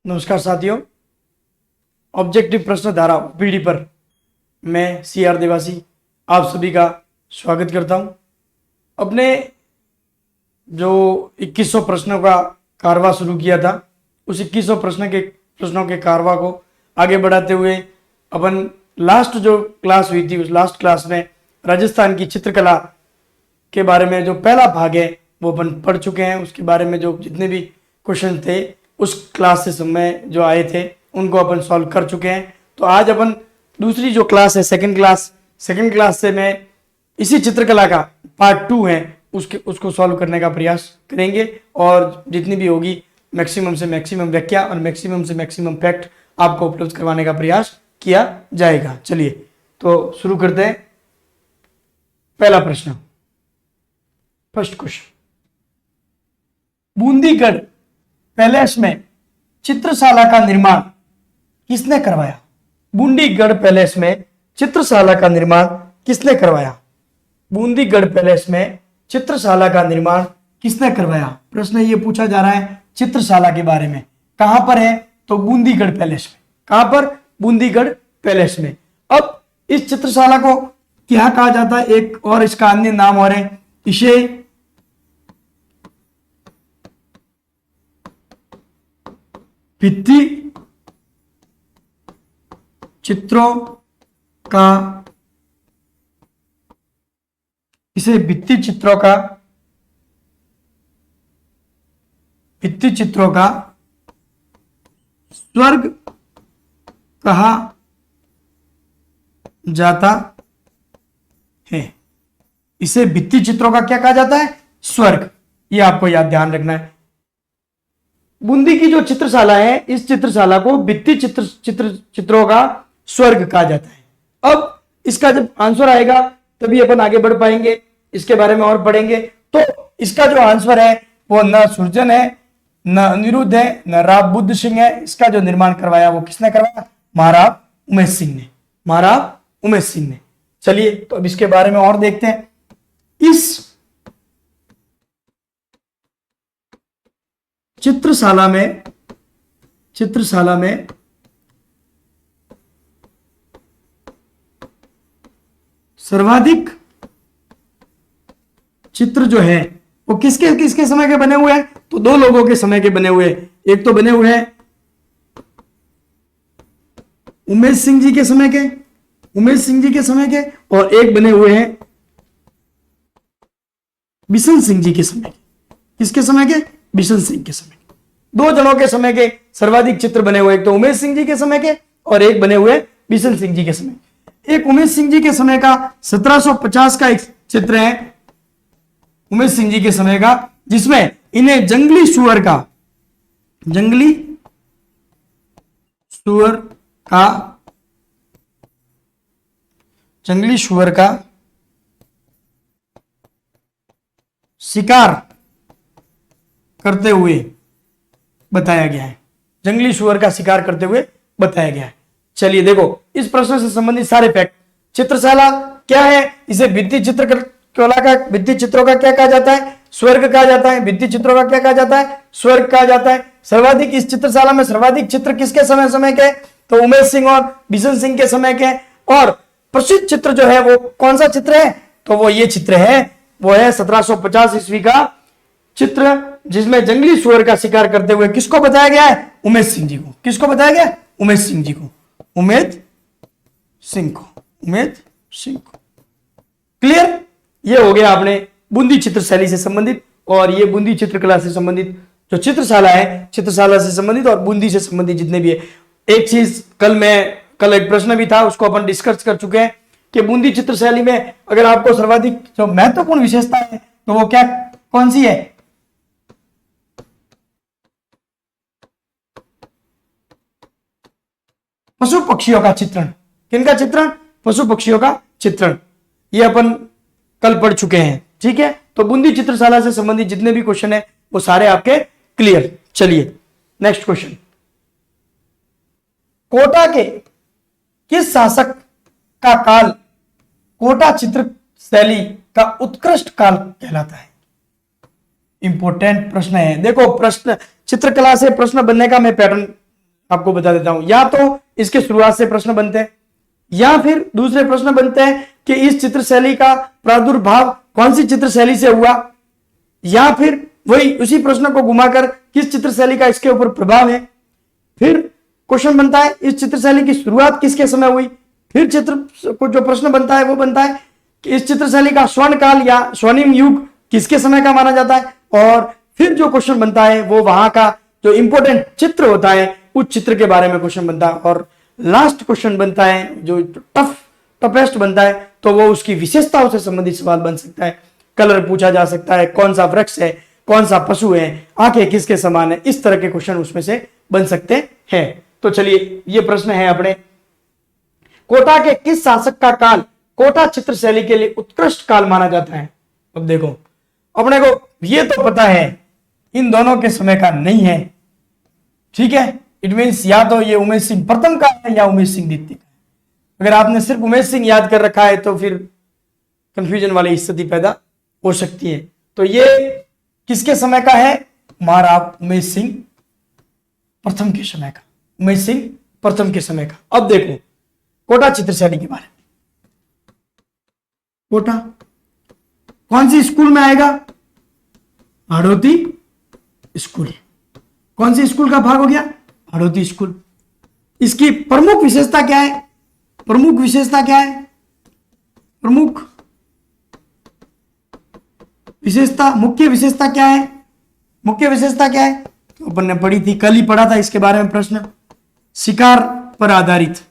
नमस्कार साथियों, ऑब्जेक्टिव प्रश्न धारा पीढ़ी पर मैं CR देवासी आप सभी का स्वागत करता हूं। अपने जो 2100 प्रश्नों का कारवा शुरू किया था, उस 2100 प्रश्नों के कारवा को आगे बढ़ाते हुए अपन लास्ट जो क्लास हुई थी, उस लास्ट क्लास में राजस्थान की चित्रकला के बारे में जो पहला भाग है वो अपन पढ़ चुके हैं। उसके बारे में जो जितने भी क्वेश्चन थे उस क्लास से समय जो आए थे उनको अपन सॉल्व कर चुके हैं। तो आज अपन दूसरी जो क्लास है सेकंड क्लास से मैं इसी चित्रकला का पार्ट 2 है उसको सॉल्व करने का प्रयास करेंगे और जितनी भी होगी मैक्सिमम से मैक्सिमम व्याख्या और मैक्सिमम से मैक्सिमम फैक्ट आपको उपलब्ध करवाने का प्रयास किया जाएगा। चलिए तो शुरू करते हैं। पहला प्रश्न, फर्स्ट क्वेश्चन, बूंदीगढ़ पैलेस में चित्रशाला का निर्माण किसने करवाया? बूंदीगढ़ पैलेस में चित्रशाला का निर्माण किसने करवाया? बूंदीगढ़ पैलेस में चित्रशाला का निर्माण किसने करवाया? प्रश्न ये पूछा जा रहा है चित्रशाला के बारे में। कहां पर है? तो बूंदीगढ़ पैलेस में। कहां पर? बूंदीगढ़ पैलेस में। अब इस चित्रशाला को क्या कहा जाता है? एक और इसका अन्य नाम और है, इसे भित्ति चित्रों का, इसे भित्ति चित्रों का स्वर्ग कहा जाता है। इसे भित्ति चित्रों का क्या कहा जाता है? स्वर्ग। ये आपको याद ध्यान रखना है। बूंदी की जो चित्रशाला है, इस चित्रशाला को भित्ति चित्रों का स्वर्ग कहा जाता है। अब इसका जब आंसर आएगा तभी अपन आगे बढ़ पाएंगे, इसके बारे में और पढ़ेंगे। तो इसका जो आंसर है वो न सुरजन है, न अनिरुद्ध है, न राव बुद्ध सिंह है। इसका जो निर्माण करवाया वो किसने करवाया? महाराव उमेश सिंह ने। महाराव उमेश सिंह ने। चलिए तो अब इसके बारे में और देखते हैं। इस चित्रशाला में सर्वाधिक चित्र जो है वो किसके समय के बने हुए हैं? तो दो लोगों के समय के बने हुए हैं। एक तो बने हुए हैं उमेश सिंह जी के समय के, और एक बने हुए हैं बिशन सिंह जी के समय के। किसके समय के? बिशन सिंह के समय के। दो जनों के समय के सर्वाधिक चित्र बने हुए, एक तो उमेश सिंह जी के समय के और एक बने हुए बिशन सिंह जी के समय। एक उमेश सिंह जी के समय का 1750 का एक चित्र है उमेश सिंह जी के समय का, जिसमें इन्हें जंगली सुअर का शिकार करते हुए बताया गया है। जंगली सुअर का शिकार करते हुए बताया गया है। चलिए देखो इस प्रश्न से संबंधित सारे फैक्ट। चित्रशाला क्या है? इसे भित्ति चित्रों का क्या कहा जाता है? स्वर्ग कहा जाता है। भित्ति चित्रों का क्या कहा जाता है? स्वर्ग कहा जाता है। सर्वाधिक, इस चित्रशाला में सर्वाधिक चित्र किसके समय के? तो उमेश सिंह और बिशन सिंह के समय के। और प्रसिद्ध चित्र जो है वो कौन सा चित्र है? तो वो ये चित्र है, वो है 1750 ईस्वी का चित्र, जिसमें जंगली सुअर का शिकार करते हुए किसको बताया गया है? उमेश सिंह जी को। किसको बताया गया? उमेश सिंह जी को। उमेश सिंह को। क्लियर? ये हो गया आपने बूंदी चित्रशैली से संबंधित, और ये बूंदी चित्रकला से संबंधित जो चित्रशाला है, चित्रशाला से संबंधित और बूंदी से संबंधित जितने भी है। एक चीज कल एक प्रश्न भी था, उसको अपन डिस्कस कर चुके हैं कि बूंदी चित्रशैली में अगर आपको सर्वाधिक जो महत्वपूर्ण विशेषता है तो वो क्या, कौन सी है? पशु पक्षियों का चित्रण। किनका चित्रण? पशु पक्षियों का चित्रण। ये अपन कल पढ़ चुके हैं। ठीक है, तो बूंदी चित्रशाला से संबंधित जितने भी क्वेश्चन है वो सारे आपके क्लियर। चलिए नेक्स्ट क्वेश्चन, कोटा के किस शासक का काल कोटा चित्र शैली का उत्कृष्ट काल कहलाता है? इंपॉर्टेंट प्रश्न है। देखो प्रश्न चित्रकला से प्रश्न बनने का मैं पैटर्न आपको बता देता हूं। या तो इसके शुरुआत से प्रश्न बनते हैं, या फिर दूसरे प्रश्न बनते हैं कि इस चित्र शैली का प्रादुर्भाव कौन सी चित्र शैली से हुआ, या फिर वही उसी प्रश्न को घुमाकर किस चित्र शैली का इसके ऊपर प्रभाव है। फिर क्वेश्चन बनता है इस चित्र शैली की शुरुआत किसके समय हुई। फिर चित्र को जो प्रश्न बनता है वो बनता है कि इस चित्र शैली का स्वर्ण काल या स्वर्णिम युग किसके समय का माना जाता है। और फिर जो क्वेश्चन बनता है वो वहां का जो इंपॉर्टेंट चित्र होता है उस चित्र के बारे में क्वेश्चन बनता है। और लास्ट क्वेश्चन बनता है जो टफेस्ट बनता है, तो वो उसकी विशेषताओं से संबंधित सवाल बन सकता है। कलर पूछा जा सकता है, कौन सा वृक्ष है, कौन सा पशु है, आंखें किसके समान है, इस तरह के क्वेश्चन उसमें से बन सकते हैं। तो चलिए ये प्रश्न है अपने, कोटा के किस शासक का काल कोटा चित्र शैली के लिए उत्कृष्ट काल माना जाता है। अब देखो अपने को ये तो पता है इन दोनों के समय का नहीं है, ठीक है। इट मीन्स या तो ये उमेश सिंह प्रथम का है या उमेश सिंह द्वितीय का है। अगर आपने सिर्फ उमेश सिंह याद कर रखा है तो फिर कंफ्यूजन वाली स्थिति पैदा हो सकती है। तो ये किसके समय का है, महाराज उमेश सिंह प्रथम के समय का, उमेश सिंह प्रथम के समय का। अब देखो कोटा चित्र शैली के बारे में, कोटा कौन सी स्कूल में आएगा, हाड़ौती स्कूल। कौन सी स्कूल का भाग हो गया, हाड़ौती स्कूल। इसकी प्रमुख विशेषता क्या है, प्रमुख विशेषता क्या है, प्रमुख विशेषता, मुख्य विशेषता क्या है, मुख्य विशेषता क्या है, तो अपन ने पढ़ी थी, कल ही पढ़ा था इसके बारे में प्रश्न। शिकार पर आधारित,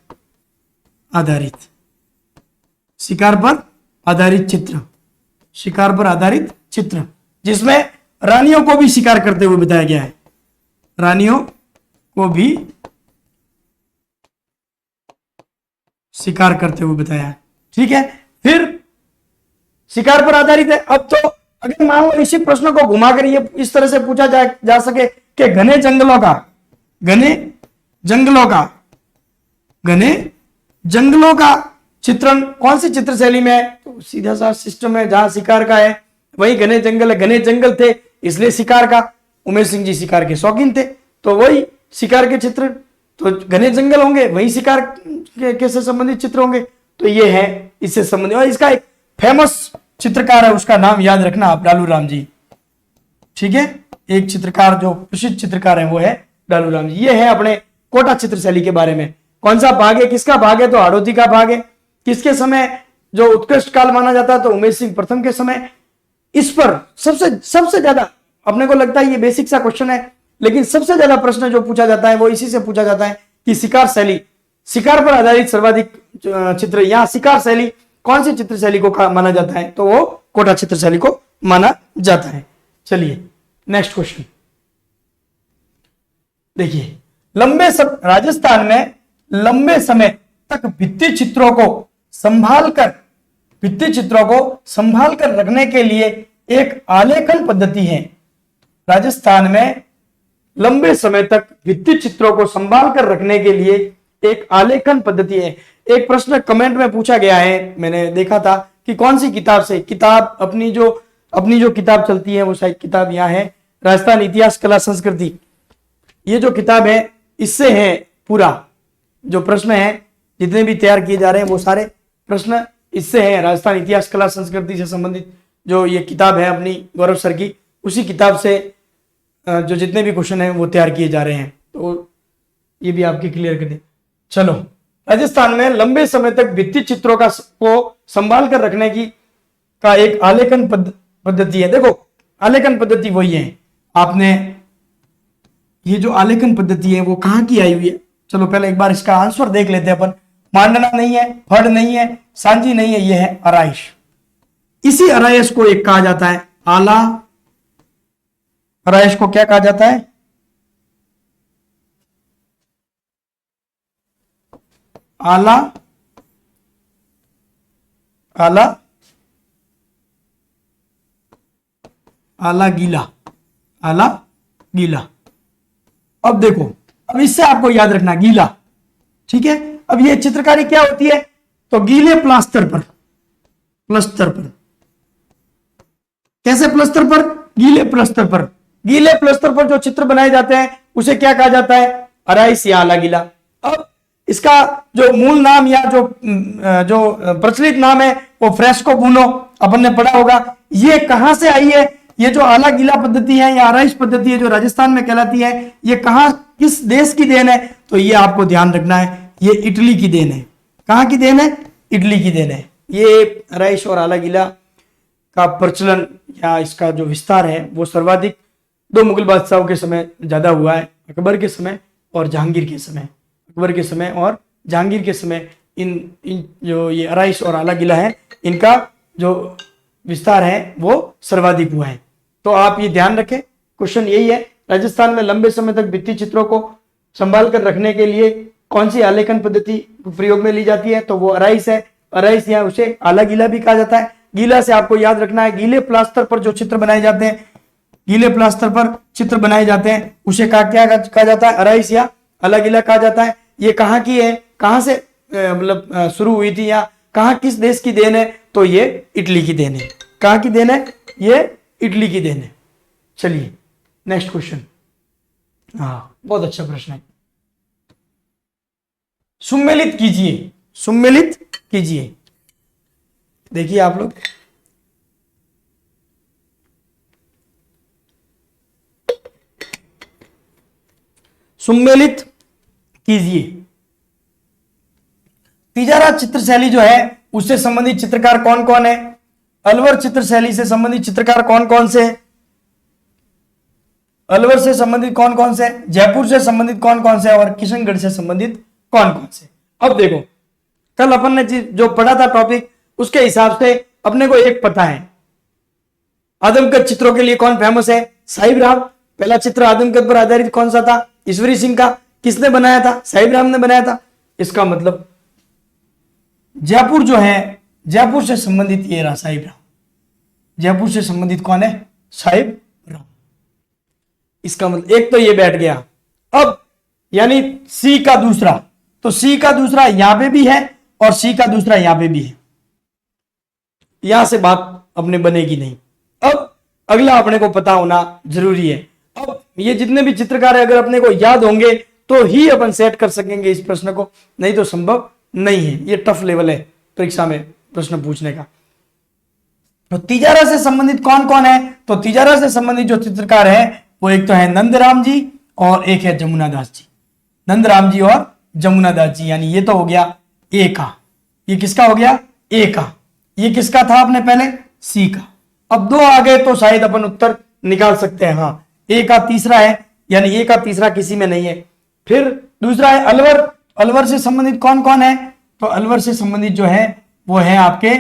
आधारित शिकार पर आधारित चित्र, शिकार पर आधारित चित्र, जिसमें रानियों को भी शिकार करते हुए बताया गया है, रानियों को भी शिकार करते हुए बताया है, ठीक है। फिर शिकार पर आधारित है। अब तो अगर मान लो इसी प्रश्न को घुमाकर ये इस तरह से पूछा जा सके कि घने जंगलों का, घने जंगलों का, घने जंगलों का चित्रण कौन सी चित्र शैली में है, तो सीधा सा सिस्टम है, जहां शिकार का है वही घने जंगल है। घने जंगल थे इसलिए शिकार का, उमेश सिंह जी शिकार के शौकीन थे तो वही शिकार के चित्र, तो घने जंगल होंगे वही शिकार के से संबंधित चित्र होंगे। तो ये है इससे संबंधित। और इसका एक फेमस चित्रकार है, उसका नाम याद रखना आप, डालू राम जी, ठीक है। एक चित्रकार जो प्रसिद्ध चित्रकार है वो है डालू राम जी। ये है अपने कोटा चित्र शैली के बारे में। कौन सा भाग है, किसका भाग है, तो हाड़ौती का भाग है। किसके समय जो उत्कृष्ट काल माना जाता है, तो उमेश सिंह प्रथम के समय। इस पर सबसे ज्यादा अपने को लगता है ये बेसिक सा क्वेश्चन है, लेकिन सबसे ज्यादा प्रश्न जो पूछा जाता है वो इसी से पूछा जाता है कि शिकार शैली, शिकार पर आधारित सर्वाधिक चित्र, या शिकार शैली कौन सी चित्र शैली को माना जाता है, तो वो कोटा चित्र शैली को माना जाता है। चलिए नेक्स्ट क्वेश्चन देखिए। राजस्थान में लंबे समय तक भित्ति चित्रों को संभाल कर रखने के लिए एक आलेखन पद्धति है। राजस्थान में लंबे समय तक भित्ति चित्रों को संभाल कर रखने के लिए एक आलेखन पद्धति है। एक प्रश्न कमेंट में पूछा गया है, मैंने देखा था कि कौन सी किताब से, किताब अपनी जो किताब चलती है वो शायद किताब यहाँ है, राजस्थान इतिहास कला संस्कृति। ये जो किताब है इससे है पूरा जो प्रश्न है जितने भी तैयार किए जा रहे हैं वो सारे प्रश्न इससे है। राजस्थान इतिहास कला संस्कृति से संबंधित जो ये किताब है अपनी गौरव सर की, उसी किताब से जो जितने भी क्वेश्चन हैं वो तैयार किए जा रहे हैं, तो ये भी आपके क्लियर कर दें। चलो, राजस्थान में लंबे समय तक भित्ति चित्रों को संभाल कर रखने की का एक आलेखन पद्धति है। देखो आलेखन पद्धति वही है, आपने ये जो आलेखन पद्धति है वो कहाँ की आई हुई है, चलो पहले एक बार इसका आंसर देख लेते हैं अपन। मांडना नहीं है, फड़ नहीं है, सांझी नहीं है, ये है अराइश। इसी अराइश को एक कहा जाता है आला। अराइश को क्या कहा जाता है, आला, आला, आला गीला, आला गीला। अब देखो, अब इससे आपको याद रखना गीला, ठीक है। अब ये चित्रकारी क्या होती है, तो गीले प्लास्टर पर, प्लास्टर पर, कैसे प्लास्टर पर, गीले प्लास्टर पर, गीले प्लास्टर पर जो चित्र बनाए जाते हैं उसे क्या कहा जाता है, अराइस या आला गीला। अब इसका जो मूल नाम या जो प्रचलित नाम है वो फ्रेस्को बुनो, अपन ने पढ़ा होगा। ये कहां से आई है? ये जो आला गीला पद्धति है या अराइस पद्धति है जो राजस्थान में कहलाती है, ये कहां, किस देश की देन है? तो ये आपको ध्यान रखना है, ये इटली की देन है। कहां की देन है? इटली की देन है। ये अराइस और आला गीला का प्रचलन या इसका जो विस्तार है वो सर्वाधिक दो मुगल बादशाहों के समय ज्यादा हुआ है, अकबर के समय और जहांगीर के समय। अकबर के समय और जहांगीर के समय इन जो ये अराइस और आला गीला है, इनका जो विस्तार है वो सर्वाधिक हुआ है। तो आप ये ध्यान रखें, क्वेश्चन यही है, राजस्थान में लंबे समय तक भित्ति चित्रों को संभाल कर रखने के लिए कौन सी आलेखन पद्धति प्रयोग में ली जाती है? तो वो अराइस है। अराइस या उसे आला गीला भी कहा जाता है। गीला से आपको याद रखना है, गीले प्लास्टर पर जो चित्र बनाए जाते हैं, गीले प्लास्टर पर चित्र बनाए जाते हैं, उसे क्या कहा जाता है? अराइस या आला गीला कहा जाता है। ये कहाँ की है, कहाँ से मतलब शुरू हुई थी या कहाँ, किस देश की देन है? तो ये इटली की देन है। कहाँ की देन है? ये इटली की देन है। चलिए नेक्स्ट क्वेश्चन। हाँ, बहुत अच्छा प्रश्न है। सुम्मेलित कीजिए, सुम्मेलित कीजिए। देखिए आप लोग, सुम्मेलित कीजिए। तिजारा चित्र शैली जो है उससे संबंधित चित्रकार कौन कौन है? अलवर चित्र शैली से संबंधित चित्रकार कौन कौन से? अलवर से संबंधित कौन कौन से? जयपुर से संबंधित कौन कौन से? और किशनगढ़ से संबंधित कौन कौन से? अब देखो, कल अपन ने जो पढ़ा था टॉपिक, उसके हिसाब से अपने को एक पता है, आदमकद चित्रों के लिए कौन फेमस है? साहिब राव। पहला चित्र आदमकद पर आधारित कौन सा था? ईश्वरी सिंह का। किसने बनाया था? साहिब राव ने बनाया था। इसका मतलब जयपुर जो है, जयपुर से संबंधित ये रहा साहिब राव। जयपुर से संबंधित कौन है? साहिब राव। इसका मतलब एक तो ये बैठ गया। अब यानी सी का दूसरा, तो सी का दूसरा यहां पे भी है और सी का दूसरा यहां पे भी है। यहां से बात अपने बनेगी नहीं। अब अगला अपने को पता होना जरूरी है। अब ये जितने भी चित्रकार है, अगर अपने को याद होंगे तो ही अपन सेट कर सकेंगे इस प्रश्न को, नहीं तो संभव नहीं है। ये टफ लेवल है परीक्षा में प्रश्न पूछने का। तो तिजारा से संबंधित कौन कौन है? तो तिजारा से संबंधित जो चित्रकार है वो एक तो है नंदराम जी और एक है जमुना दास जी। नंदराम जी और जमुना दास जी, यानी ये तो हो गया ए का। ये किसका हो गया? ए का। ये किसका था अपने पहले? सी का। अब दो आ गए तो शायद अपन उत्तर निकाल सकते हैं। हाँ, ए का तीसरा है, यानी ए का तीसरा किसी में नहीं है। फिर दूसरा है अलवर। अलवर से संबंधित कौन कौन है? तो अलवर से संबंधित जो है वो है आपके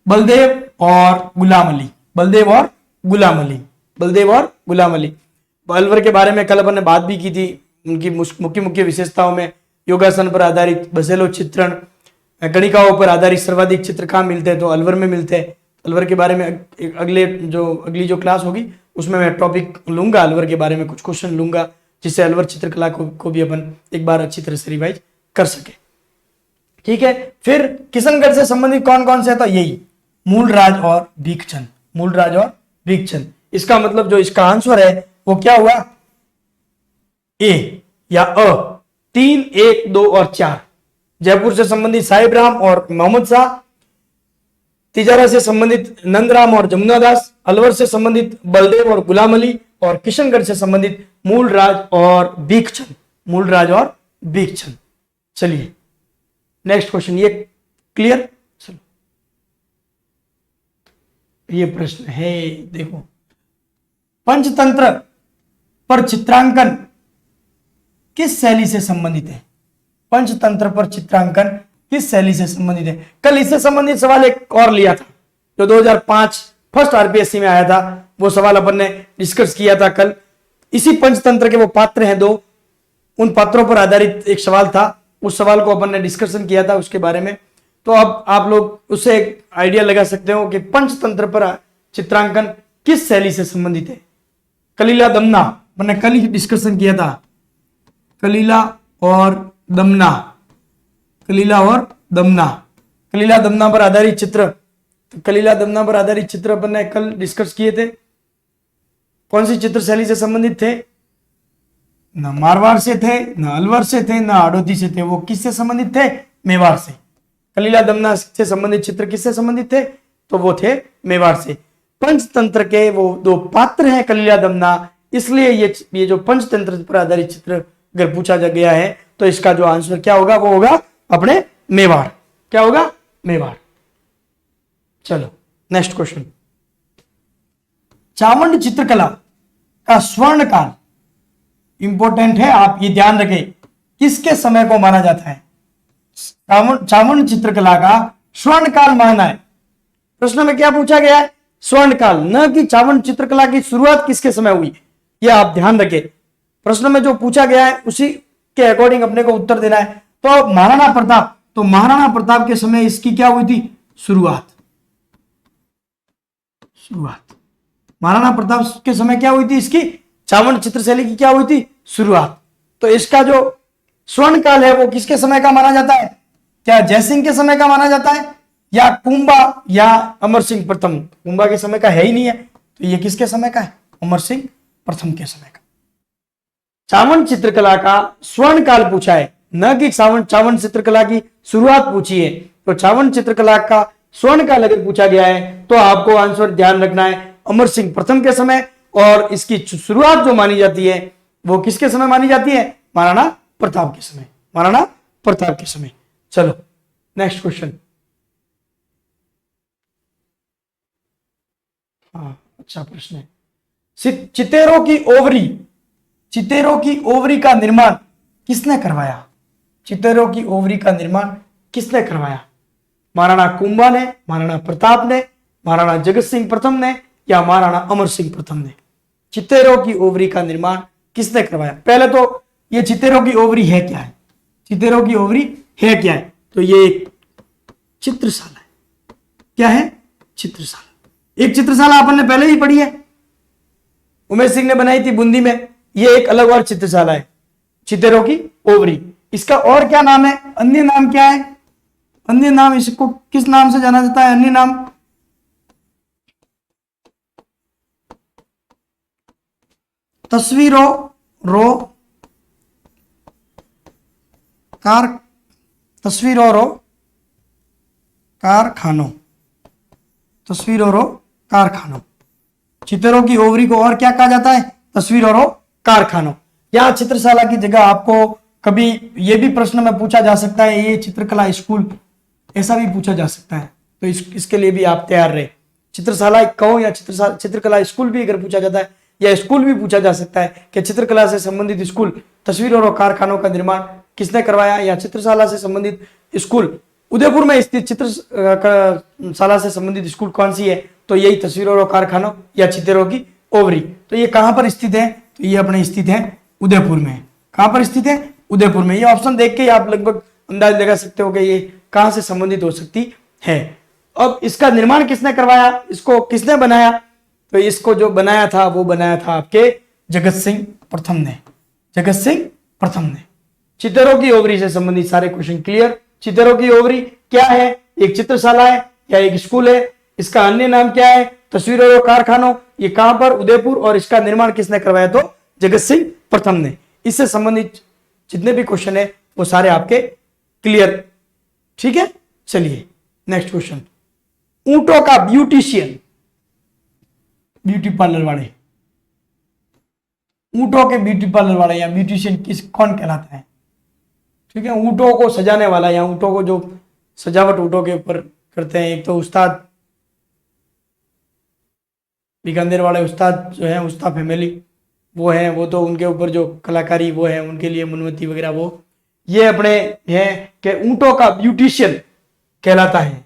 बलदेव और गुलाम अली। बलदेव और गुलाम अली। बलदेव और गुलाम अली। अलवर के बारे में कल अपन ने बात भी की थी। उनकी मुख्य मुख्य विशेषताओं में योगासन पर आधारित बसेलो चित्रण, गणिकाओं पर आधारित सर्वाधिक चित्र कहाँ मिलते हैं? तो अलवर में मिलते हैं। अलवर के बारे में अगली जो क्लास होगी उसमें मैं टॉपिक लूंगा, अलवर के बारे में कुछ क्वेश्चन लूंगा, जिससे अलवर चित्रकला को भी अपन एक बार अच्छी तरह से रिवाइज कर सके। ठीक है। फिर किशनगढ़ से संबंधित कौन कौन से है? तो यही मूलराज और भीखचंद। मूलराज और भीखचंद। इसका मतलब जो इसका आंसर है वो क्या हुआ? ए या अ। 3, 1, 2 और 4। जयपुर से संबंधित साहिब राम और मोहम्मद शाह, तिजारा से संबंधित नंदराम और जमुना दास, अलवर से संबंधित बलदेव और गुलाम अली, और किशनगढ़ से संबंधित मूलराज और भीखचंद। मूलराज और भीखचंद। चलिए नेक्स्ट क्वेश्चन। ये क्लियर? चलो, ये प्रश्न है, देखो, पंचतंत्र पर चित्रांकन किस शैली से संबंधित है? पंचतंत्र पर चित्रांकन किस शैली से संबंधित है? कल इससे संबंधित सवाल एक और लिया था जो 2005 फर्स्ट आरपीएससी में आया था। वो सवाल अपन ने डिस्कस किया था कल। इसी पंचतंत्र के वो पात्र हैं दो, उन पात्रों पर आधारित एक सवाल था। उस सवाल को अपन ने डिस्कशन किया था उसके बारे में। तो अब आप लोग उससे एक आइडिया लगा सकते हो कि पंचतंत्र पर चित्रांकन किस शैली से संबंधित है। कलीला दमना, मैंने कल ही डिस्कशन किया था। कलीला और दमना, कलीला और दमना, कलीला दमना पर आधारित चित्र। तो कलीला दमना पर आधारित चित्र अपन ने कल डिस्कस किए थे। कौन सी चित्र शैली से संबंधित थे? ना मारवाड़ से थे, ना अलवर से थे, ना हाड़ौती से थे। वो किससे संबंधित थे? मेवाड़ से। कलीला दमना से संबंधित चित्र किससे संबंधित थे? तो वो थे मेवाड़ से। पंचतंत्र के वो दो पात्र हैं कलीला दमना, इसलिए ये जो पंचतंत्र पर आधारित चित्र अगर पूछा जा गया है तो इसका जो आंसर क्या होगा? वो होगा अपने मेवाड़। क्या होगा? मेवाड़। चलो नेक्स्ट क्वेश्चन। चावंड चित्रकला का स्वर्ण काल इंपॉर्टेंट है, आप ये ध्यान रखें, किसके समय को माना जाता है? चावंड चित्रकला का स्वर्ण काल माना है। प्रश्न में क्या पूछा गया है? स्वर्ण काल, न कि चावंड चित्रकला की शुरुआत किसके समय हुई, यह आप ध्यान रखें। प्रश्न में जो पूछा गया है उसी के अकॉर्डिंग अपने को उत्तर देना है। तो महाराणा प्रताप, तो महाराणा प्रताप के समय इसकी क्या हुई थी? शुरुआत। महाराणा प्रताप के समय क्या हुई थी? इसकी चावंड चित्रशैली की क्या हुई थी? शुरुआत। तो इसका जो स्वर्ण काल है वो किसके समय का माना जाता है? क्या जयसिंह के समय का माना जाता है, या कुंभा, या अमर सिंह प्रथम? कुंभा के समय का है ही नहीं है, तो ये किसके समय का है? अमर सिंह प्रथम के समय का। चावंड चित्रकला का स्वर्ण काल पूछा है, न कि चावंड चित्रकला की शुरुआत पूछी है। तो चावंड चित्रकला का स्वर्ण काल अगर पूछा गया है तो आपको आंसर ध्यान रखना है अमर सिंह प्रथम के समय, और इसकी शुरुआत जो मानी जाती है वो किसके समय मानी जाती है? महाराणा प्रताप के समय। महाराणा प्रताप के समय। चलो नेक्स्ट क्वेश्चन। हाँ, अच्छा प्रश्न है। चितेरों की ओवरी, चितेरों की ओवरी का निर्माण किसने करवाया? चितेरों की ओवरी का निर्माण किसने करवाया? महाराणा कुंभा ने, महाराणा प्रताप ने, महाराणा जगत सिंह प्रथम ने, या महाराणा अमर सिंह प्रथम ने? चितेरों की ओवरी का निर्माण किसने करवाया? पहले तो ये चितेरों की ओवरी है क्या है? चितेरों की ओवरी है क्या है? तो ये एक चित्रशाला है। क्या है? चित्रशाला। एक चित्रशाला अपन ने पहले ही पढ़ी है, उमेश सिंह ने बनाई थी बूंदी में। ये एक अलग और चित्रशाला है, चितेरों की ओवरी। इसका और क्या नाम है? अन्य नाम क्या है? अन्य नाम इसको किस नाम से जाना जाता है? अन्य नाम तस्वीरों रो कारखानों। तस्वीरों रो कारखानों। चित्रों की ओवरी को और क्या कहा जाता है? तस्वीरों रो कारखानों। या चित्रशाला की जगह आपको कभी यह भी प्रश्न में पूछा जा सकता है, ये चित्रकला स्कूल, ऐसा भी पूछा जा सकता है। तो इसके लिए भी आप तैयार रहे। चित्रशाला कहो या चित्रकला स्कूल भी अगर पूछा जाता है, या स्कूल भी पूछा जा सकता है कि चित्रकला से संबंधित स्कूल, तस्वीरों और कारखानों का निर्माण किसने करवाया, या चित्रशाला से संबंधित स्कूल उदयपुर में स्थित चित्रशाला से संबंधित स्कूल कौन सी है? तो यही तस्वीरों और कारखानों या चित्रों की ओवरी। तो ये कहां पर स्थित है? तो ये अपने स्थित है उदयपुर में। कहां पर स्थित है? उदयपुर में। ये ऑप्शन देख के आप लगभग अंदाज लगा सकते हो कि ये कहां से संबंधित हो सकती है। अब इसका निर्माण किसने करवाया, इसको किसने बनाया? तो इसको जो बनाया था वो बनाया था आपके जगत सिंह प्रथम ने। जगत सिंह प्रथम ने। चित्रों की ओवरी से संबंधित सारे क्वेश्चन क्लियर। चित्रों की ओवरी क्या है? एक चित्रशाला है या एक स्कूल है? इसका अन्य नाम क्या है? तस्वीरों और कारखानों। ये कहां पर? उदयपुर। और इसका निर्माण किसने करवाया? तो जगत सिंह प्रथम ने। इससे संबंधित जितने भी क्वेश्चन है वो सारे आपके क्लियर। ठीक है, चलिए नेक्स्ट क्वेश्चन। ऊंटों का ब्यूटिशियन, ब्यूटी पार्लर वाले, ऊंटों के ब्यूटी पार्लर वाले या ब्यूटिशियन कौन कहलाता है? ठीक है, ऊंटों को सजाने वाला या ऊंटों को जो सजावट ऊंटों के ऊपर करते हैं, एक तो उस्ताद, बीकानेर वाले उस्ताद जो है, उस्ताद फैमिली वो है, वो तो उनके ऊपर जो कलाकारी वो है, उनके लिए मोमबत्ती वगैरह वो, ये अपने है कि ऊंटों का ब्यूटिशियन कहलाता है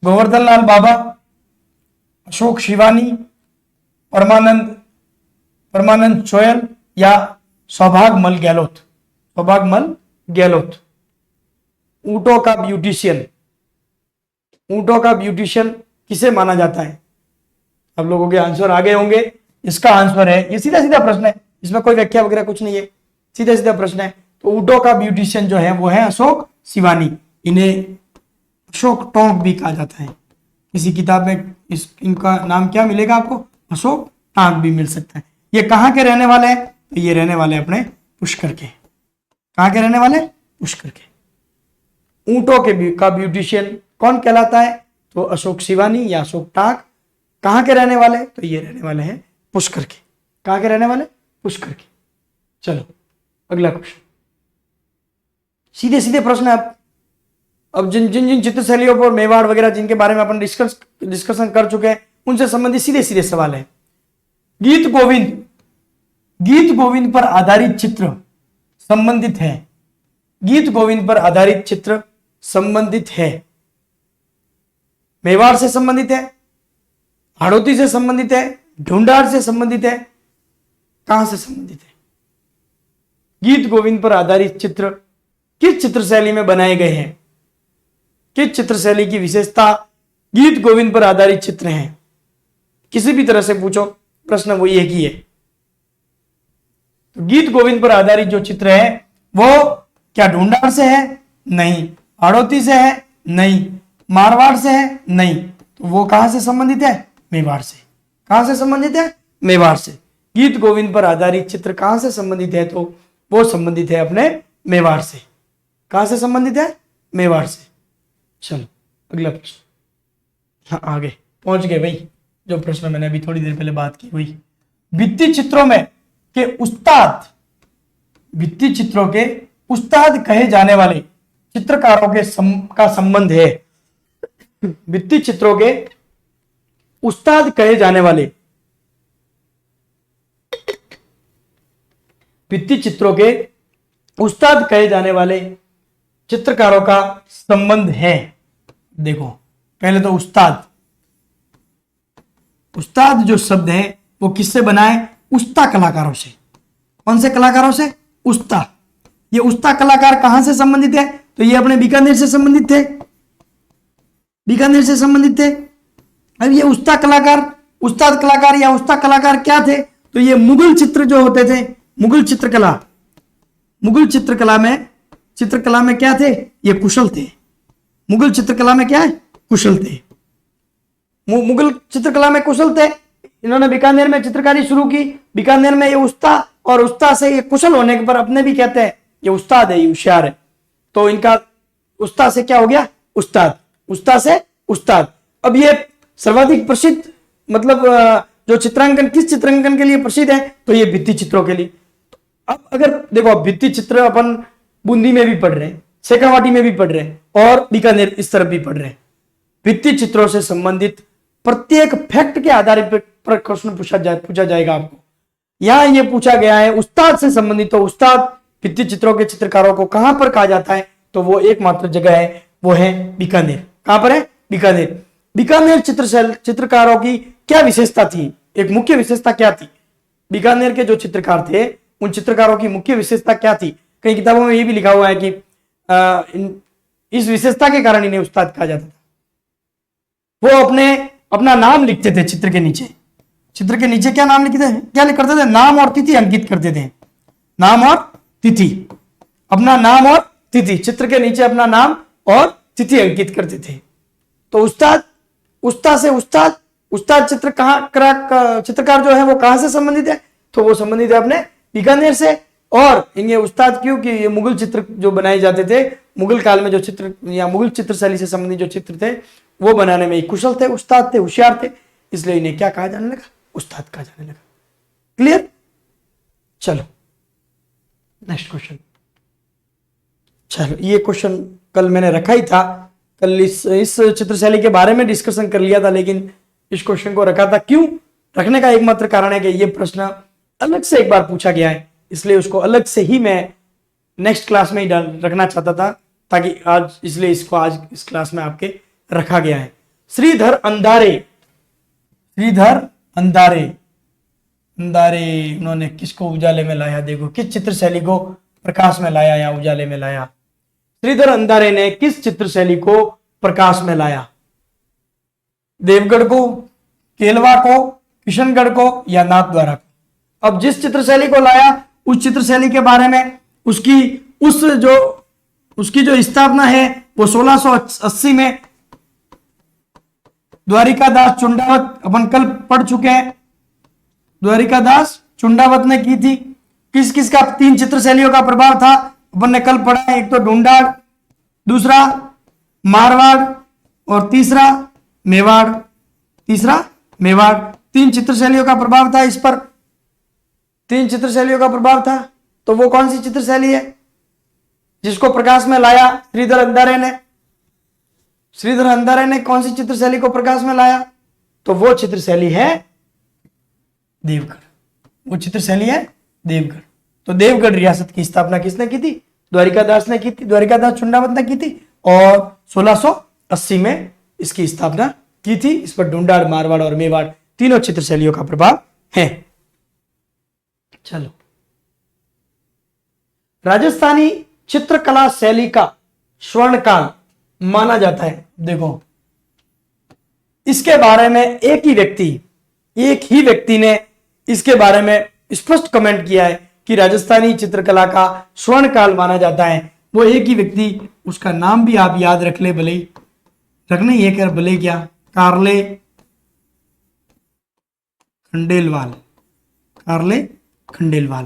गोवर्धन लाल बाबा, अशोक शिवानी, परमानंद चोयल, या सौभागमल गहलोत। सौभागमल गहलोत। ऊंटों का ब्यूटिशियन, ऊंटों का ब्यूटिशियन किसे माना जाता है? आप लोगों के आंसर आ गए होंगे। इसका आंसर है, ये सीधा सीधा प्रश्न है, इसमें कोई व्याख्या वगैरह कुछ नहीं है, सीधा सीधा प्रश्न है। तो ऊंटों का ब्यूटिशियन जो है वो है अशोक शिवानी। इन्हें अशोक टोंक भी कहा जाता है। किसी किताब में इनका नाम क्या मिलेगा आपको? अशोक टांक भी मिल सकता है। ये कहाँ के रहने वाले हैं? तो ये रहने वाले अपने पुष्कर के। कहां के रहने वाले? पुष्कर के। ऊंटों के का ब्यूटिशियन कौन कहलाता है? तो अशोक शिवानी या अशोक टाक। कहां के रहने वाले? तो ये रहने वाले हैं पुष्कर के। कहां के रहने वाले? पुष्कर के। चलो अगला क्वेश्चन, सीधे सीधे प्रश्न है। अब जिन जिन जिन चित्र शैलियों पर मेवाड़ वगैरह जिनके बारे में अपन डिस्कशन कर चुके हैं उनसे संबंधित सीधे सीधे सवाल है। गीत गोविंद पर आधारित चित्र संबंधित है। गीत गोविंद पर आधारित चित्र संबंधित है। मेवाड़ से संबंधित है, हाड़ौती से संबंधित है, ढूंढाड़ से संबंधित है, कहां से संबंधित है? गीत गोविंद पर आधारित चित्र किस चित्र शैली में बनाए गए हैं? किस चित्र शैली की विशेषता गीत गोविंद पर आधारित चित्र हैं? किसी भी तरह से पूछो प्रश्न वो एक ही है। तो गीत गोविंद पर आधारित जो चित्र है वो क्या ढूंढाड़ से है? नहीं। हाड़ौती से है? नहीं। मारवाड़ से है? नहीं। तो वो कहां से संबंधित है? मेवाड़ से। कहां से संबंधित है? मेवाड़ से। गीत गोविंद पर आधारित चित्र कहां से संबंधित है? तो वो संबंधित है अपने मेवाड़ से। कहां से संबंधित है? मेवाड़ से। चलो अगला प्रश्न। हाँ आगे पहुंच गए भाई। जो प्रश्न मैंने अभी थोड़ी देर पहले बात की वही। भित्ति चित्रों में के उस्ताद, भित्ति चित्रों के उस्ताद कहे जाने वाले चित्रकारों के का संबंध है। भित्ति चित्रों के उस्ताद कहे जाने वाले, भित्ति चित्रों के उस्ताद कहे जाने वाले चित्रकारों का संबंध है। देखो पहले तो उस्ताद, उस्ताद जो शब्द है वो किससे बना है? उस्ता कलाकारों से। कौन से कलाकारों से? उस्ता। ये उस्ता कलाकार कहां से संबंधित है? तो ये अपने बीकानेर से संबंधित थे। बीकानेर से संबंधित थे। अब ये उस्ता कलाकार, उस्ताद कलाकार या उस्ता कलाकार क्या थे? तो ये मुगल चित्र जो होते थे, मुगल चित्रकला, मुगल चित्रकला में क्या थे? ये कुशल थे। मुगल चित्रकला में क्या है? कुशल थे। मुगल चित्रकला में कुशल थे। इन्होंने बीकानेर में चित्रकारी शुरू की। बीकानेर में ये उस्ता, और उस्ता से ये कुशल होने के पर अपने भी कहते हैं ये उस्ताद है, ये होशियार है। तो इनका उस्ता से क्या हो गया? उस्ताद। उस्ता से उस्ताद। अब ये सर्वाधिक प्रसिद्ध मतलब जो चित्रांकन किस चित्रांकन के लिए प्रसिद्ध है? तो ये भित्ति चित्रों के लिए। अब अगर देखो भित्ति चित्र अपन बूंदी में भी पढ़ रहे हैं, शेखावाटी में भी पढ़ रहे हैं और बीकानेर इस तरफ भी पढ़ रहे हैं। भित्ति चित्रों से संबंधित प्रत्येक फैक्ट के आधार पर क्वेश्चन पूछा जाएगा आपको। यहां ये पूछा गया है उस्ताद से संबंधित। तो उस्ताद भित्ति चित्रों के चित्रकारों को कहां पर कहा जाता है? तो वो एकमात्र जगह है, वो है बीकानेर। कहां पर है? बीकानेर। बीकानेर चित्रकारों की क्या विशेषता थी? एक मुख्य विशेषता क्या थी? बीकानेर के जो चित्रकार थे उन चित्रकारों की मुख्य विशेषता क्या थी? कई किताबों में ये भी लिखा हुआ है कि इस विशेषता के कारण इन्हें उस्ताद कहा जाता था। वो अपना नाम लिखते थे चित्र के नीचे। चित्र के नीचे क्या नाम लिखते थे? क्या करते थे? नाम और तिथि अंकित करते थे। नाम और तिथि, अपना नाम और तिथि, चित्र के नीचे अपना नाम और तिथि अंकित करते थे। तो उस्ताद, उस्ताद से उस्ताद, उस्ताद चित्रकार जो है वो कहां से संबंधित है? तो वो संबंधित है अपने बीकानेर से। और इन्हें उस्ताद क्यों? कि ये मुगल चित्र जो बनाए जाते थे, मुगल काल में जो चित्र या मुगल चित्र शैली से संबंधित जो चित्र थे वो बनाने में कुशल थे, उस्ताद थे, होशियार थे, इसलिए इन्हें क्या कहा जाने लगा? उस्ताद कहा जाने लगा। क्लियर? चलो नेक्स्ट क्वेश्चन। चलो ये क्वेश्चन कल मैंने रखा ही था, कल इस चित्र शैली के बारे में डिस्कशन कर लिया था, लेकिन इस क्वेश्चन को रखा था। क्यों रखने का एकमात्र कारण है कि ये प्रश्न अलग से एक बार पूछा गया है, इसलिए उसको अलग से ही मैं नेक्स्ट क्लास में ही रखना चाहता था, ताकि आज इसलिए इसको आज इस क्लास में आपके रखा गया है। श्रीधर अंधारे, श्रीधर अंधारे, अंधारे उन्होंने किसको उजाले में लाया? देखो किस चित्र शैली को प्रकाश में लाया या उजाले में लाया? श्रीधर अंधारे ने किस चित्र शैली को प्रकाश में लाया? देवगढ़ को, केलवा को, किशनगढ़ को या नाथद्वारा को? अब जिस चित्र शैली को लाया उस चित्र शैली के बारे में उसकी जो स्थापना है वो 1680 में द्वारिकादास चुंडावत, अपन कल पढ़ चुके हैं, द्वारिकादास चुंडावत ने की थी। किस किस का 3 चित्र शैलियों का प्रभाव था अपन ने कल पढ़ा है। एक तो ढूंढाड़, दूसरा मारवाड़ और तीसरा मेवाड़। तीसरा मेवाड़, 3 चित्र शैलियों का प्रभाव था इस पर, 3 चित्र शैलियों का प्रभाव था। तो वो कौन सी चित्र शैली है जिसको प्रकाश में लाया श्रीधर अंधारे ने? श्रीधर अंधारे ने कौन सी चित्र शैली को प्रकाश में लाया? तो वो चित्र शैली है देवगढ़। वो चित्र शैली है देवगढ़। तो देवगढ़ रियासत की स्थापना किसने की थी? द्वारिकादास ने की थी, द्वारिकादास चुंडावत ने की थी और 1680 में इसकी स्थापना की थी। इस पर ढूंढाड़, मारवाड़ और मेवाड़ तीनों चित्र शैलियों का प्रभाव है। चलो, राजस्थानी चित्रकला शैली का स्वर्णकाल माना जाता है। देखो, इसके बारे में एक ही व्यक्ति ने इसके बारे में स्पष्ट कमेंट किया है कि राजस्थानी चित्रकला का स्वर्णकाल माना जाता है। वो एक ही व्यक्ति, उसका नाम भी आप याद रख ले, भले रखना ही है कर भले क्या, कार्ले खंडेलवाल। कार्ले खंडेलवाल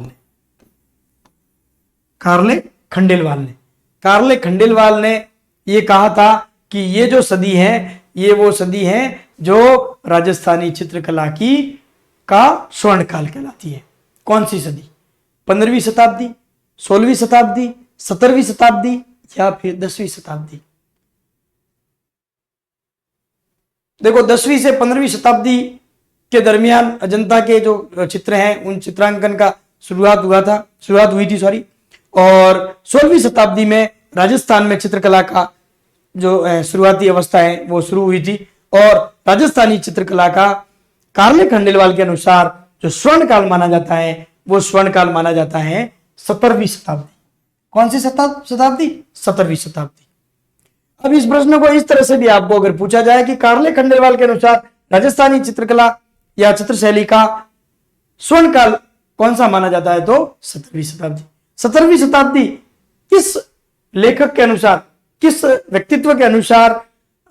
ने कार्ले खंडेलवाल ने ये कहा था कि ये जो सदी है ये वो सदी है जो राजस्थानी चित्रकला की का स्वर्णकाल कहलाती है। कौन सी सदी? 15वीं शताब्दी, 16वीं शताब्दी, 17वीं शताब्दी या फिर 10वीं शताब्दी? देखो, 10वीं से 15वीं शताब्दी के दरमियान अजंता के जो चित्र हैं उन चित्रांकन का शुरुआत हुई थी और 16वीं शताब्दी में राजस्थान में चित्रकला का जो शुरुआती अवस्था है वो शुरू हुई थी। और राजस्थानी चित्रकला का कार्ले खंडेलवाल के अनुसार जो स्वर्णकाल माना जाता है वो स्वर्णकाल माना जाता है 17वीं शताब्दी। कौन सी शताब्दी? 17वीं शताब्दी। अब इस प्रश्न को इस तरह से भी आपको अगर पूछा जाए कि कार्ले खंडेलवाल के अनुसार राजस्थानी चित्रकला या चित्र शैली का स्वर्णकाल कौन सा माना जाता है, तो 17वीं शताब्दी। 17वीं शताब्दी किस लेखक के अनुसार, किस व्यक्तित्व के अनुसार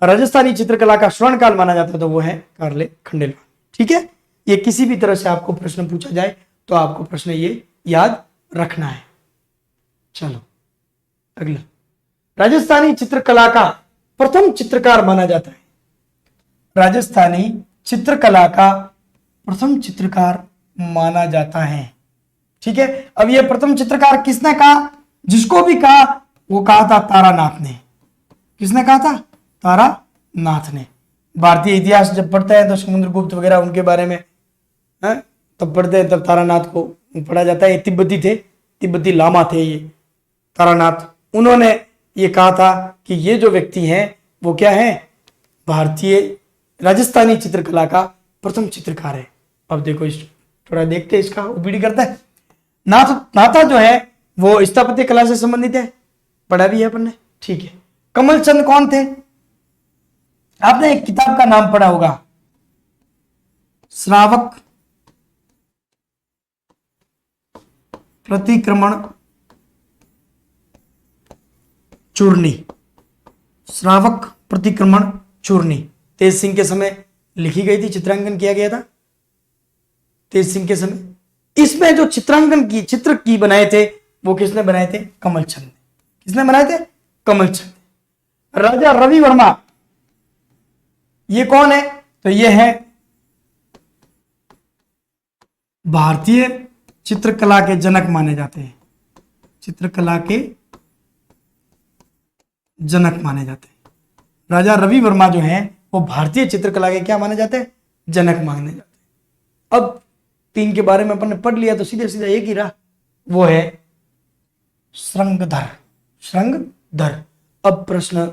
राजस्थानी चित्रकला का स्वर्णकाल माना जाता है, तो वो है कार्ले खंडेलवाल। ठीक है, ये किसी भी तरह से आपको प्रश्न पूछा जाए तो आपको प्रश्न ये याद रखना है। चलो अगला, राजस्थानी चित्रकला का प्रथम चित्रकार माना जाता है। राजस्थानी चित्रकला का प्रथम चित्रकार माना जाता है। ठीक है, अब ये प्रथम चित्रकार किसने कहा? जिसको भी कहा वो कहा था तारानाथ ने। किसने कहा था? तारानाथ ने। भारतीय इतिहास जब पढ़ते हैं तो समुद्रगुप्त वगैरह उनके बारे में तब पढ़ते हैं, तब तारानाथ को पढ़ा जाता है। तिब्बती थे, तिब्बती लामा थे ये तारानाथ। उन्होंने ये कहा था कि ये जो व्यक्ति हैं वो क्या है? भारतीय राजस्थानी चित्रकला का प्रथम चित्रकार है। अब देखो, इस थोड़ा देखते हैं इसका, ओबीडी करता है। नाथा जो है वो स्थापत्य कला से संबंधित है, पढ़ा भी है अपन ने। ठीक है, कमल चंद कौन थे? आपने एक किताब का नाम पढ़ा होगा, श्रावक प्रतिक्रमण चूर्णी। श्रावक प्रतिक्रमण चूर्णी तेज सिंह के समय लिखी गई थी, चित्रांकन किया गया था तेज सिंह के समय। इसमें जो चित्र की बनाए थे वो किसने बनाए थे? कमल चंद। किसने बनाए थे? कमल चंद। राजा रवि वर्मा ये कौन है? तो ये है भारतीय चित्रकला के जनक माने जाते हैं। चित्रकला के जनक माने जाते हैं। राजा रवि वर्मा जो है वो भारतीय चित्रकला के क्या माने जाते हैं? जनक माने जाते हैं। अब 3 के बारे में अपन ने पढ़ लिया तो सीधे सीधा एक ही रहा, वो है श्रृंगधर। श्रृंगधर। अब प्रश्न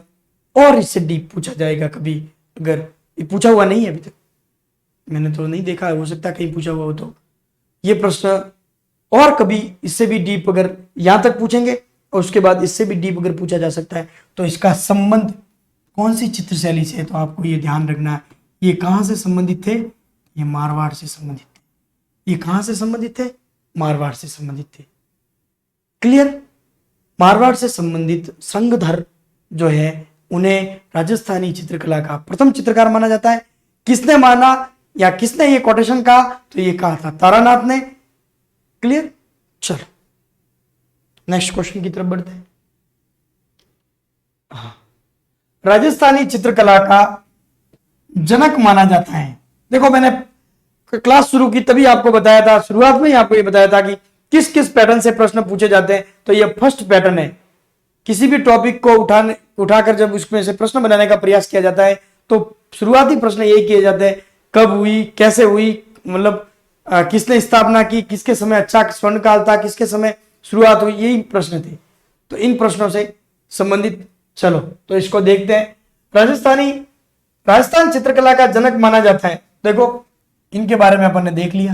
और इससे डीप पूछा जाएगा कभी, अगर ये पूछा हुआ नहीं है अभी तक, मैंने तो नहीं देखा, हो सकता है कहीं पूछा हुआ हो। तो ये प्रश्न और कभी इससे भी डीप अगर यहां तक पूछेंगे और उसके बाद इससे भी डीप अगर पूछा जा सकता है तो इसका संबंध कौन सी चित्र शैली से है, तो आपको ये ध्यान रखना है। ये कहां से संबंधित थे? ये मारवाड़ से संबंधित थे। ये कहां से संबंधित थे? मारवाड़ से संबंधित थे। क्लियर? मारवाड़ से संबंधित श्रृंगधर जो है उन्हें राजस्थानी चित्रकला का प्रथम चित्रकार माना जाता है। किसने माना या किसने ये कोटेशन कहा? तो ये कहा था तारानाथ ने। क्लियर? चलो नेक्स्ट क्वेश्चन की तरफ बढ़ते हैं। हाँ, राजस्थानी चित्रकला का जनक माना जाता है। देखो मैंने क्लास शुरू की तभी आपको बताया था, शुरुआत में ही आपको ये बताया था कि किस किस पैटर्न से प्रश्न पूछे जाते हैं। तो ये फर्स्ट पैटर्न है। किसी भी टॉपिक को उठाकर जब उसमें से प्रश्न बनाने का प्रयास किया जाता है तो शुरुआती प्रश्न यही किए जाते हैं, कब हुई, कैसे हुई, मतलब किसने स्थापना की, किसके समय अच्छा स्वर्ण काल था, किसके समय शुरुआत हुई, यही प्रश्न थे। तो इन प्रश्नों से संबंधित चलो तो इसको देखते हैं। राजस्थान चित्रकला का जनक माना जाता है। देखो इनके बारे में अपन ने देख लिया,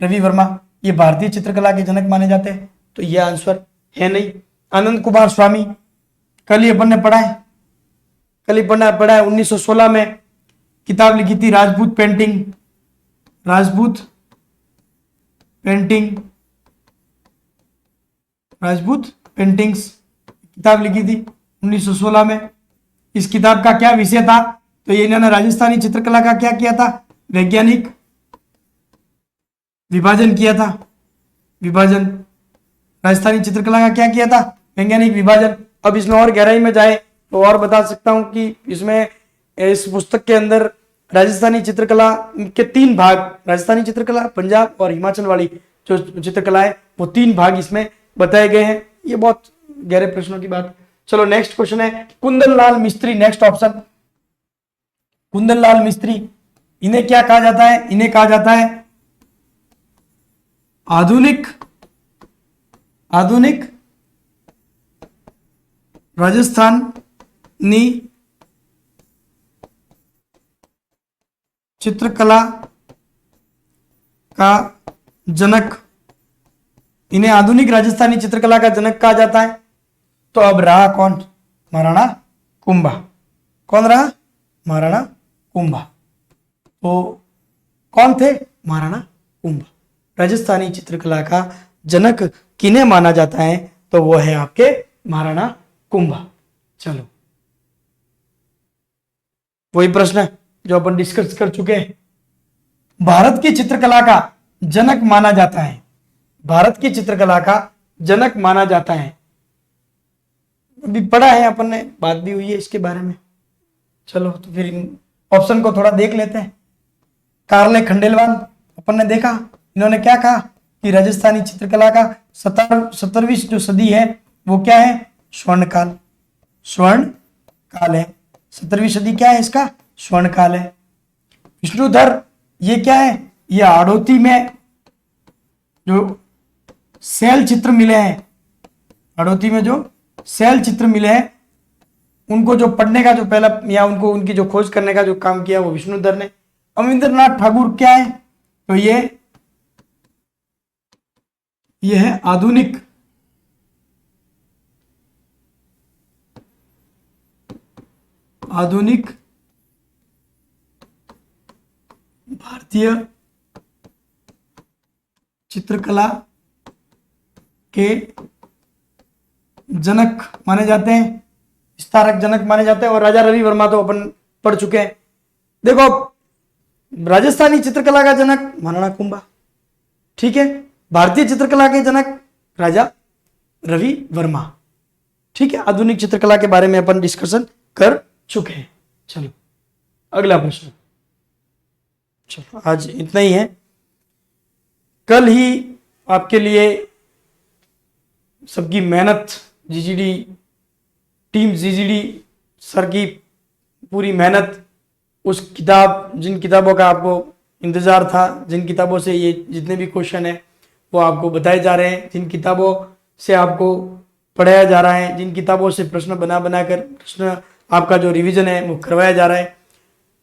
रवि वर्मा ये भारतीय चित्रकला के जनक माने जाते हैं, तो ये आंसर है नहीं। आनंद कुमार स्वामी कल ही अपन ने पढ़ा है, 1916 में किताब लिखी थी राजपूत पेंटिंग्स किताब लिखी थी 1916 में। इस किताब का क्या विषय था, तो ये इन्होंने राजस्थानी चित्रकला का क्या किया था, वैज्ञानिक विभाजन किया था। राजस्थानी चित्रकला का क्या किया था, वैज्ञानिक विभाजन। अब इसमें और गहराई में जाए तो और बता सकता हूं कि इसमें इस पुस्तक के अंदर राजस्थानी चित्रकला के 3 भाग, राजस्थानी चित्रकला, पंजाब और हिमाचल वाली जो चित्रकला है वो 3 भाग इसमें बताए गए हैं। ये बहुत गहरे प्रश्नों की बात। चलो नेक्स्ट क्वेश्चन है कुंदन लाल मिस्त्री। नेक्स्ट ऑप्शन कुंदन लाल मिस्त्री, इन्हें क्या कहा जाता है, इन्हें कहा जाता है आधुनिक राजस्थानी चित्रकला का जनक, इन्हें आधुनिक राजस्थानी चित्रकला का जनक कहा जाता है। तो अब रहा कौन, महाराणा कुंभा। कौन रहा, महाराणा कुंभा। तो कौन थे, महाराणा कुंभा। राजस्थानी चित्रकला का जनक किन्हें माना जाता है, तो वो है आपके महाराणा कुंभा। चलो वही प्रश्न जो अपन डिस्कस कर चुके हैं। भारत की चित्रकला का जनक माना जाता है, भारत की चित्रकला का जनक माना जाता है। अभी पढ़ा है अपन ने, बात भी हुई है इसके बारे में। चलो तो फिर ऑप्शन को थोड़ा देख लेते हैं। कार्ले खंडेलवाल अपन ने देखा, इन्होंने क्या कहा कि राजस्थानी चित्रकला का 17वीं जो सदी है वो क्या है, स्वर्ण काल है। 17वीं सदी क्या है, इसका स्वर्ण काल है। विष्णुधर ये क्या है, ये हाड़ौती में जो शैल चित्र मिले हैं, हाड़ौती में जो शैल चित्र मिले हैं उनको जो पढ़ने का जो पहला या उनको उनकी जो खोज करने का जो काम किया वो विष्णुधर ने। अमरिंद्रनाथ ठाकुर क्या है, तो ये है आधुनिक भारतीय चित्रकला के जनक माने जाते हैं, विस्तारक जनक माने जाते हैं। और राजा रवि वर्मा तो अपन पढ़ चुके हैं। देखो राजस्थानी चित्रकला का जनक महाराणा कुंभा, ठीक है। भारतीय चित्रकला के जनक राजा रवि वर्मा, ठीक है। आधुनिक चित्रकला के बारे में अपन डिस्कशन कर चुके हैं। चलो अगला प्रश्न। चलो आज इतना ही है। कल ही आपके लिए सबकी मेहनत, जीजीडी टीम, जीजीडी सर की पूरी मेहनत, उस किताब, जिन किताबों का आपको इंतजार था, जिन किताबों से ये जितने भी क्वेश्चन है वो आपको बताए जा रहे हैं, जिन किताबों से आपको पढ़ाया जा रहा है, जिन किताबों से प्रश्न बना कर प्रश्न आपका जो रिवीजन है वो करवाया जा रहा है।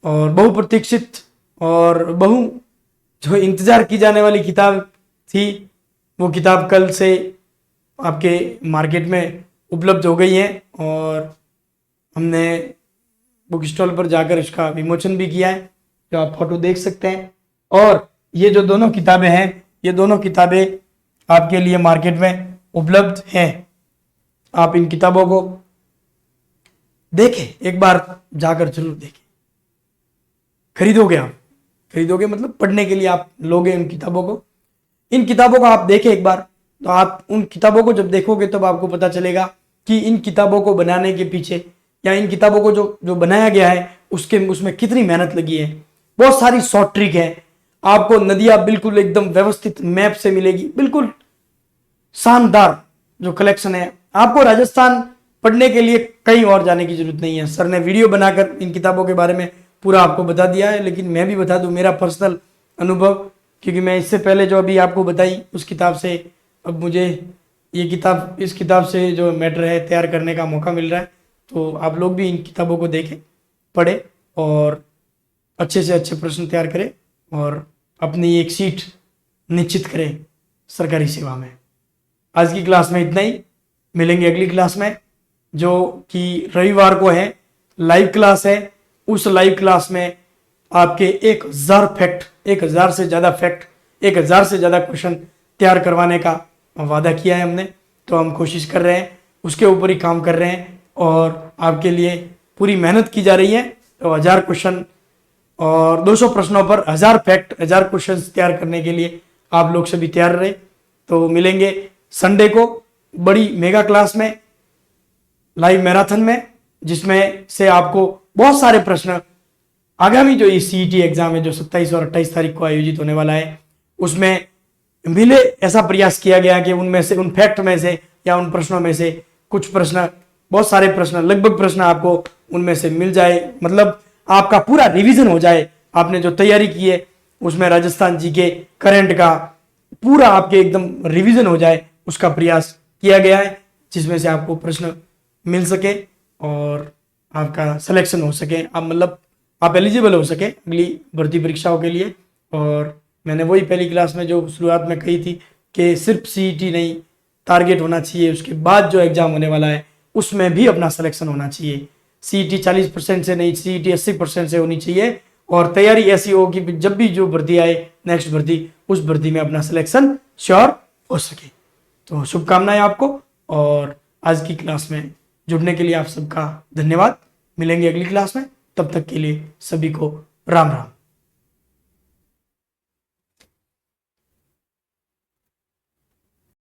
और बहुप्रतीक्षित और जो इंतजार की जाने वाली किताब थी वो किताब कल से आपके मार्केट में उपलब्ध हो गई है और हमने बुक स्टॉल पर जाकर इसका विमोचन भी किया है, जो आप फोटो देख सकते हैं। और ये जो दोनों किताबें हैं, ये दोनों किताबें आपके लिए मार्केट में उपलब्ध हैं। आप इन किताबों को देखें, एक बार जाकर जरूर देखें। खरीदोगे, आप खरीदोगे मतलब पढ़ने के लिए आप लोगे इन किताबों को। इन किताबों को आप देखें एक बार, तो आप उन किताबों को जब देखोगे तब आपको पता चलेगा कि इन किताबों को बनाने के पीछे या इन किताबों को जो जो बनाया गया है उसमें कितनी मेहनत लगी है। बहुत सारी शॉर्ट ट्रिक है। आपको नदियां बिल्कुल एकदम व्यवस्थित मैप से मिलेगी, बिल्कुल शानदार जो कलेक्शन है। आपको राजस्थान पढ़ने के लिए कहीं और जाने की जरूरत नहीं है। सर ने वीडियो बनाकर इन किताबों के बारे में पूरा आपको बता दिया है, लेकिन मैं भी बता दूं मेरा पर्सनल अनुभव, क्योंकि मैं इससे पहले जो अभी आपको बताई उस किताब से अब मुझे इस किताब से जो मैटर है तैयार करने का मौका मिल रहा है। तो आप लोग भी इन किताबों को देखें, पढ़ें और अच्छे से अच्छे प्रश्न तैयार करें और अपनी एक सीट निश्चित करें सरकारी सेवा में। आज की क्लास में इतना ही। मिलेंगे अगली क्लास में, जो कि रविवार को है, लाइव क्लास है। उस लाइव क्लास में आपके 1000 फैक्ट, 1000 से ज़्यादा फैक्ट, 1000 से ज़्यादा क्वेश्चन तैयार करवाने का वादा किया है हमने। तो हम कोशिश कर रहे हैं, उसके ऊपर ही काम कर रहे हैं और आपके लिए पूरी मेहनत की जा रही है। तो 1000 क्वेश्चन और 200 प्रश्नों पर 1000 फैक्ट, 1000 क्वेश्चन तैयार करने के लिए आप लोग सभी तैयार रहे। तो मिलेंगे संडे को बड़ी मेगा क्लास में, लाइव मैराथन में, जिसमें से आपको बहुत सारे प्रश्न आगामी जो ये सीईटी एग्जाम है जो 27 और 28 तारीख को आयोजित होने वाला है उसमें मिले। ऐसा प्रयास किया गया कि उनमें से, उन फैक्ट में से या उन प्रश्नों में से कुछ प्रश्न, बहुत सारे प्रश्न, लगभग प्रश्न आपको उनमें से मिल जाए, मतलब आपका पूरा रिवीजन हो जाए। आपने जो तैयारी की है उसमें राजस्थान जी के करंट का पूरा आपके एकदम रिवीजन हो जाए, उसका प्रयास किया गया है, जिसमें से आपको प्रश्न मिल सके और आपका सिलेक्शन हो सके, आप मतलब आप एलिजिबल हो सके अगली भर्ती परीक्षाओं के लिए। और मैंने वही पहली क्लास में जो शुरुआत में कही थी कि सिर्फ सीईटी नहीं, टारगेट होना चाहिए, उसके बाद जो एग्जाम होने वाला है उसमें भी अपना सिलेक्शन होना चाहिए। सीईटी 40% से नहीं, सीईटी 80% से होनी चाहिए और तैयारी ऐसी हो कि जब भी जो भर्ती आए, नेक्स्ट भर्ती, उस भर्ती में अपना सिलेक्शन श्योर हो सके। तो शुभकामनाएं आपको और आज की क्लास में जुड़ने के लिए आप सबका धन्यवाद। मिलेंगे अगली क्लास में, तब तक के लिए सभी को राम राम।